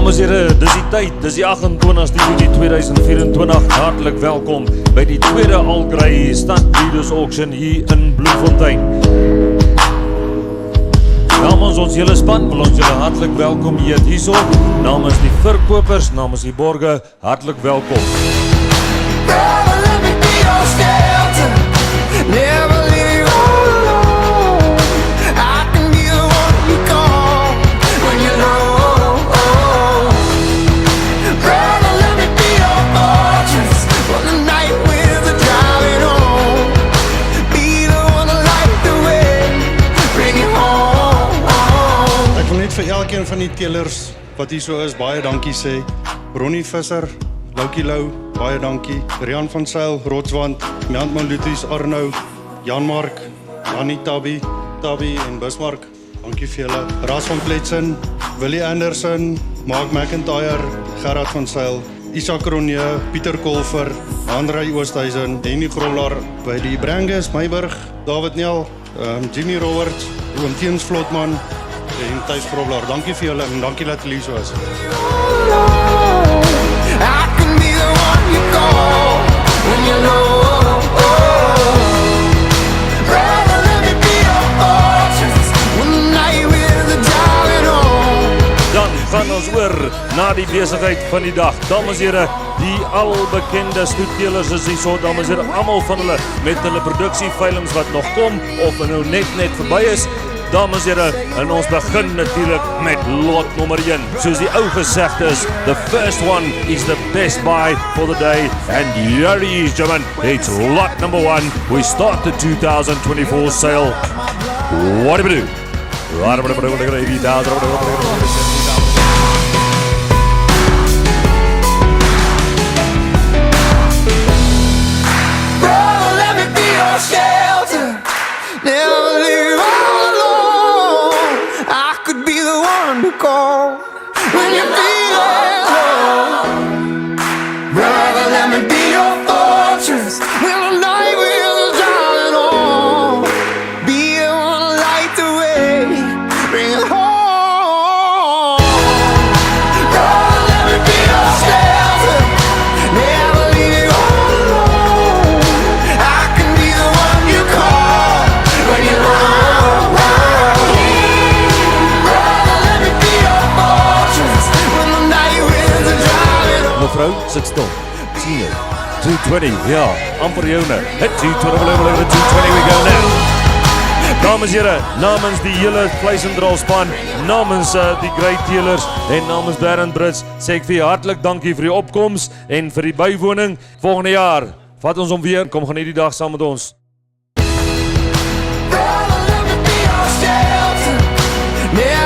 Dames en heren, dis die tyd, dis die 28ste Julie 2024. Hartlik welkom by die tweede Algrey Stud Breeders Auction hier in Bloemfontein. Namens ons hele span wil ons julle hartlik welkom hierso. Namens die verkopers, namens die borge, hartlik welkom. Brother, let me be your shelter. Never leave you all alone. I can be the one you call when you're low. Brother, let me be your fortress for the night with the driving on. Be the one to light the way, bring it home. Ek wil net vir elkeen van die teelers wat hier so is, baie dankie sê. Ronnie Visser, Loukie Lou, baie dankie. Rian van Sail, Rotswand, Meantman Luties, Arnou, Jan Mark, Annie Tabby en Bismarck. Dankie vir julle. Ras van Pletsen, Willie Anderson, Mark McIntyre, Gerard van Sail, Isak Ronje, Pieter Kolfer, Andrei Oosthuizen, Henny Groblaar by die Brangus, Meiburg, David Nel, Jimmy Roberts, Oom Teens Vlotman en Thijs Groblaar. Dankie vir julle en dankie dat julle hier so is. I can be the one you call when you're low. Brother, let me be your fortress when the night with the driving on. Dan gaan ons oor na die besigheid van die dag. Dames en heren, die albekende stoetteelers is hier so, dames en heren, almal van hulle met hulle produksieveilings wat nog kom of nou net verby is. Dames en heren, en ons begin natuurlijk met lot nummer 1. Soos die ou gesegde is, the first one is the best buy for the day. And here he is, gentlemen, it's lot number 1. We start the 2024 sale. What do we do? Brother, let me be your shelter. Never leave all alone. I could be the one to call when you feel low. Brother, let me be your fortress when the night will driving on. Be the one to light the way, bring it home. Brother, let me be your shelter. Never leave you all alone. I can be the one you call when you're low. Brother, let me be your fortress when the night winds are driving on. Mevrou, sit stil. Sien jy? 220, ja, amper joune. Hit 220, 220 we go now. Dames en heren, namens die hele vleis en drolspan, namens die great teelers en namens Darren Brits, sê ek vir jou hartlik dankie vir die opkoms en vir die bywoning. Volgende jaar, vat ons om weer, kom gaan hierdie dag saam met ons. Brother, let me be your shelter. Never